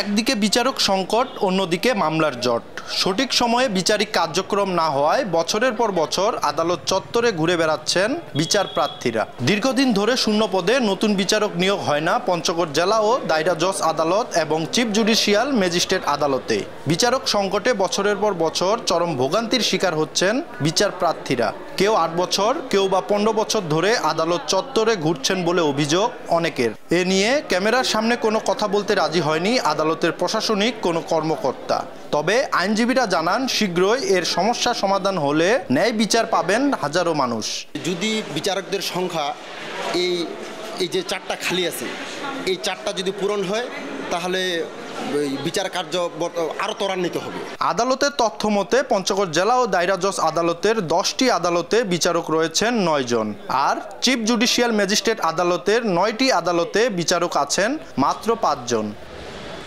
একদিকে বিচারক সংকট, অন্যদিকে মামলার জট। সঠিক সময়ে বিচারিক কার্যক্রম না হওয়ায় বছরের পর বছর আদালত চত্বরে ঘুরে বেড়াচ্ছেন বিচার প্রার্থীরা। দীর্ঘদিন ধরে শূন্য পদে নতুন বিচারক নিয়োগ হয় না পঞ্চগড় জেলা ও দায়রা জজ আদালত এবং চিফ জুডিশিয়াল ম্যাজিস্ট্রেট আদালতে। বিচারক সংকটে বছরের পর বছর চরম ভোগান্তির শিকার হচ্ছেন বিচার প্রার্থীরা। কেউ 8 বছর, কেউ বা 15 বছর ধরে আদালত চত্বরে ঘুরছেন বলে অভিযোগ অনেকের। এ নিয়ে ক্যামেরার সামনে কোনো কথা বলতে রাজি হয়নি আদালতের প্রশাসনিক কোনো কর্মকর্তা। তবে আইনজীবীরা জানান, শীঘ্রই এর সমস্যা সমাধান হলে ন্যায় বিচার পাবেন হাজারো মানুষ। যদি বিচারকদের সংখ্যা এই যে 4টা খালি আছে, এই 4টা যদি পূরণ হয় তাহলে বিচার কার্য আরও ত্বরান্বিত হবে। আদালতের তথ্য মতে পঞ্চগড় জেলা ও দায়রা জজ আদালতের 10টি আদালতে বিচারক রয়েছেন 9 জন, আর চিফ জুডিশিয়াল ম্যাজিস্ট্রেট আদালতের 9টি আদালতে বিচারক আছেন মাত্র 5 জন।